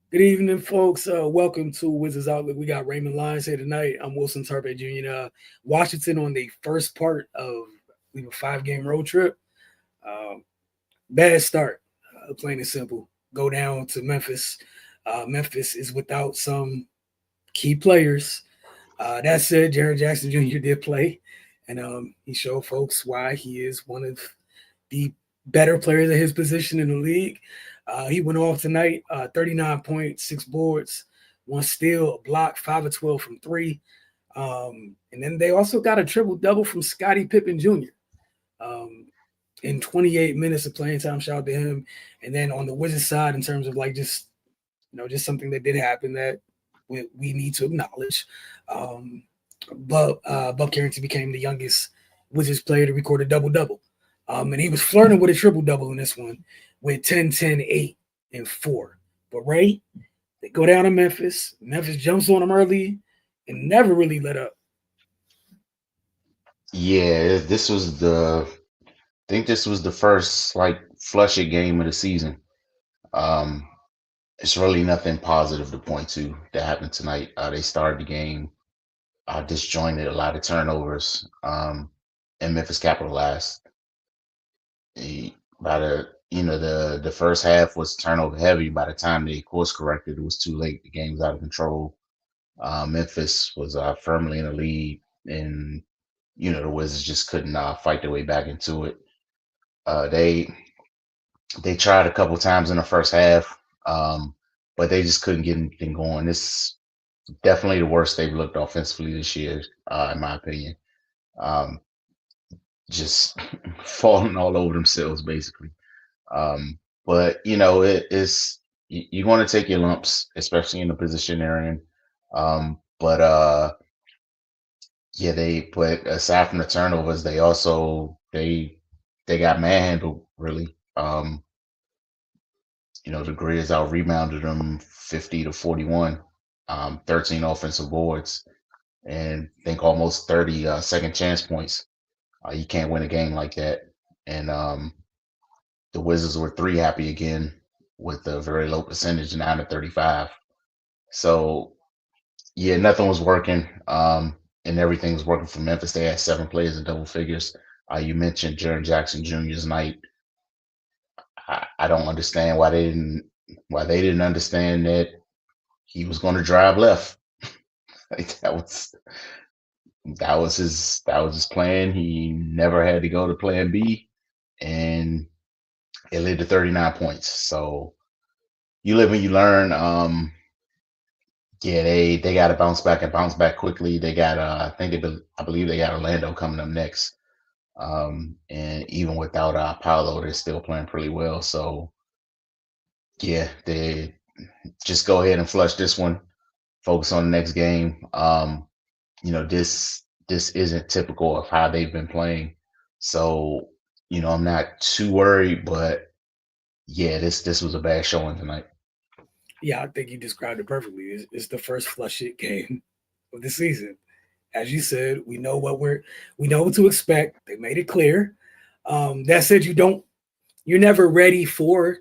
Good evening, folks. Welcome to Wizards Outlook. We got Raymond Lyons here tonight. I'm Wilson Turpin Jr. Washington on the first part of a 5-game road trip. Uh, Bad start, plain and simple. Go down to Memphis. Memphis is without some key players. That said, Jaron Jackson Jr. did play, and he showed folks why he is one of the better players at his position in the league. He went off tonight, 39 points, 6 boards, one steal, a block, 5 of 12 from three. And then they also got a triple double from Scottie Pippen Jr. Um, in 28 minutes of playing time. Shout out to him. And then on the Wizards side, in terms of like just something that did happen that we need to acknowledge. But Carrington became the youngest Wizards player to record a double double. And he was flirting with a triple double in this one with 10, 10, 8, and 4. But Ray, they go down to Memphis. Memphis jumps on them early and never really let up. Yeah, I think this was the first like flush it game of the season. Um, it's really nothing positive to point to that happened tonight. They started the game disjointed, a lot of turnovers, and Memphis capitalized. By the first half was turnover heavy. By the time they course corrected, it was too late. The game was out of control. Memphis was firmly in the lead, and the Wizards just couldn't fight their way back into it. Uh, they they tried a couple times in the first half, but they just couldn't get anything going. This is definitely the worst they've looked offensively this year, in my opinion. Um, just falling all over themselves, basically. But you're going to take your lumps, especially in the position they're in. But yeah, but aside from the turnovers, they got manhandled really. The Grizz out rebounded them 50 to 41, 13 offensive boards, and I think almost 30 second chance points. You can't win a game like that. And the Wizards were three happy again with a very low percentage, 9 to 35. So yeah, nothing was working. And everything was working for Memphis. They had 7 players in double figures. You mentioned Jaron Jackson Jr.'s night. I don't understand why they didn't understand that he was going to drive left. Like that was his plan. He never had to go to plan B, and it led to 39 points. So you live and you learn. Yeah, they got to bounce back and bounce back quickly. They got I believe they got Orlando coming up next. And even without Paolo, they're still playing pretty well. So yeah, they just go ahead and flush this one. Focus on the next game. This isn't typical of how they've been playing. So, I'm not too worried, but yeah, this was a bad showing tonight. Yeah, I think you described it perfectly. It's the first flush it game of the season. As you said, we know what to expect. They made it clear. That said, you're never ready for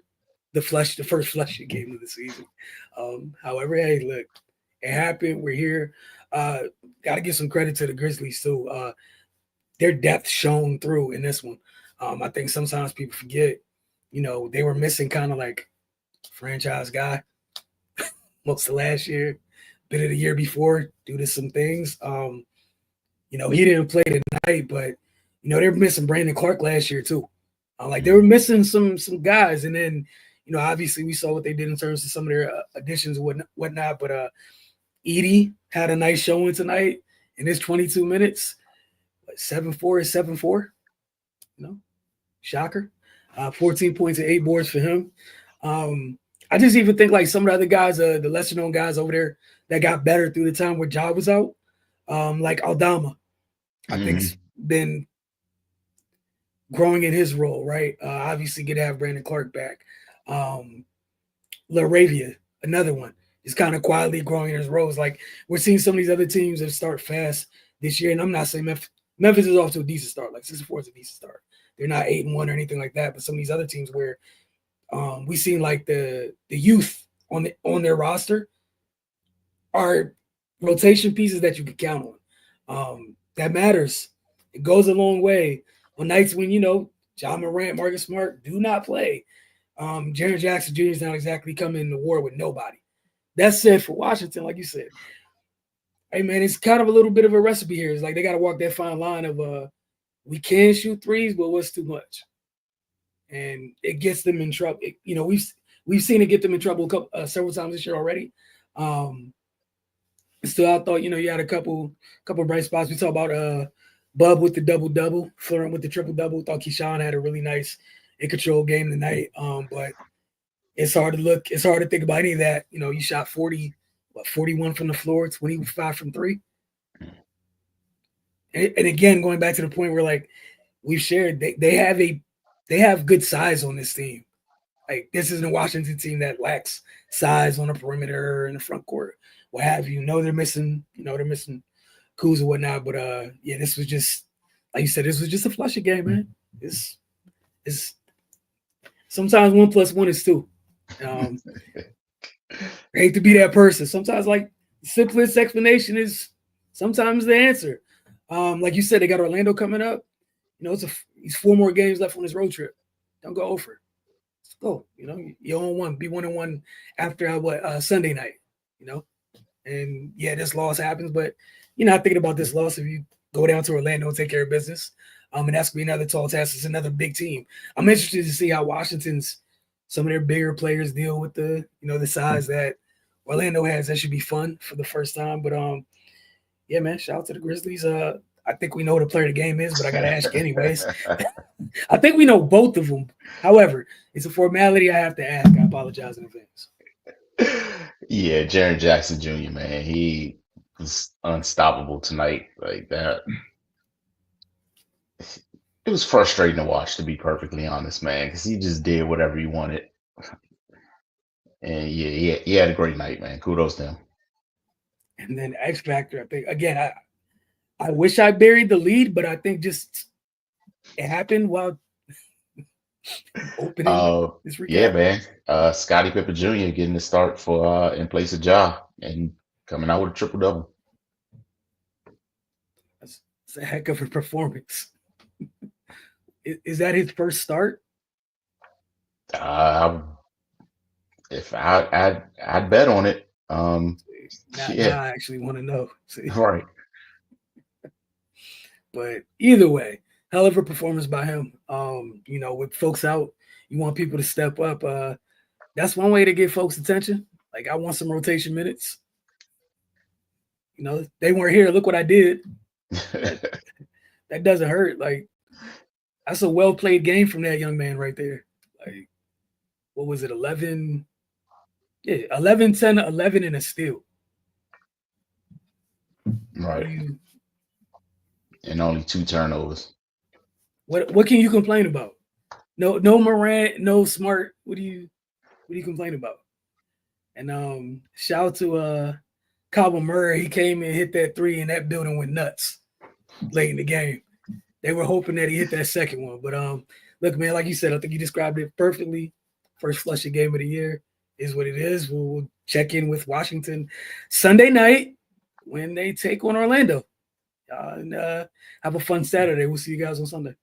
the first flush it game of the season. However, hey, look, it happened. We're here. Uh, Got to give some credit to the Grizzlies too. Their depth shone through in this one. I think sometimes people forget, they were missing kind of like franchise guy most of last year, bit of the year before due to some things. He didn't play tonight, but they were missing Brandon Clark last year too. Like they were Mhm. missing some guys, and then obviously we saw what they did in terms of some of their additions and whatnot. But Edie had a nice showing tonight in his 22 minutes, 7-4 is 7-4. You know, shocker. 14 points and 8 boards for him. Um, I just even think like some of the other guys, the lesser known guys over there that got better through the time where Ja was out, like Aldama, I think's Mhm. been growing in his role, right? Obviously, get to have Brandon Clark back. Um, Laravia, another one, is kind of quietly growing in his roles. Like we're seeing some of these other teams that start fast this year, and I'm not saying Memphis is off to a decent start. Like 6-4 is a decent start. They're not 8-1 or anything like that, but some of these other teams where we seen like the youth on their roster are rotation pieces that you can count on. That matters. It goes a long way on nights when John Morant, Marcus Smart do not play. Jaren Jackson Jr. is not exactly coming into war with nobody. That's it for Washington, like you said. Hey man, it's kind of a little bit of a recipe here. It's like they got to walk that fine line of we can shoot threes, but what's too much? And it gets them in trouble. We've seen it get them in trouble several times this year already. Still, I thought you had a couple bright spots. We talked about Bub with the double, Florent with the triple double. Thought Keyshawn had a really nice in control game tonight. But it's hard to think about any of that. You shot 41 from the floor, 25 from three. And again, going back to the point where like we've shared, they have good size on this team. Like this isn't a Washington team that lacks size on the perimeter in the front court, what have you. They're missing Kuz or whatnot. But this was just like you said, this was just a flushy game, man. It's sometimes 1 + 1 is 2. I hate to be that person. Sometimes like the simplest explanation is sometimes the answer. Like you said, they got Orlando coming up. He's 4 more games left on his road trip. Don't go over. Let's go. You own 1, be 1-1 after Sunday night. And this loss happens, but you're not thinking about this loss if you go down to Orlando and take care of business. And that's gonna be another tall task. It's another big team. I'm interested to see how some of their bigger players deal with the size that Orlando has. That should be fun for the first time. But man, shout out to the Grizzlies. I think we know what a player the game is, but I gotta ask anyways. I think we know both of them. However, it's a formality I have to ask. I apologize in advance. Yeah, Jaren Jackson Jr., man, he was unstoppable tonight. Like that. It was frustrating to watch, to be perfectly honest, man, because he just did whatever he wanted. And he had a great night, man. Kudos to him. And then X Factor, I think, again, I wish I buried the lead, but I think just it happened while opening this recap. Yeah, man. Scottie Pippen Jr. getting the start for in place of Ja and coming out with a triple double. That's a heck of a performance. Is that his first start? If I'd bet on it. Now I actually want to know. See? Right. But either way, hell of a performance by him. With folks out, you want people to step up. That's one way to get folks' attention. Like I want some rotation minutes. They weren't here. Look what I did. That doesn't hurt. Like that's a well played game from that young man right there. Like what was it? 11. Yeah, 11, 10, 11 and a steal. Right. And only 2 turnovers. What can you complain about? No Morant, no Smart. What do you complain about? And shout out to Kyle Murray. He came and hit that 3 and that building went nuts late in the game. They were hoping that he hit that second one. But look, man, like you said, I think you described it perfectly. First flushing game of the year is what it is. We'll check in with Washington Sunday night when they take on Orlando. And have a fun Saturday. We'll see you guys on Sunday.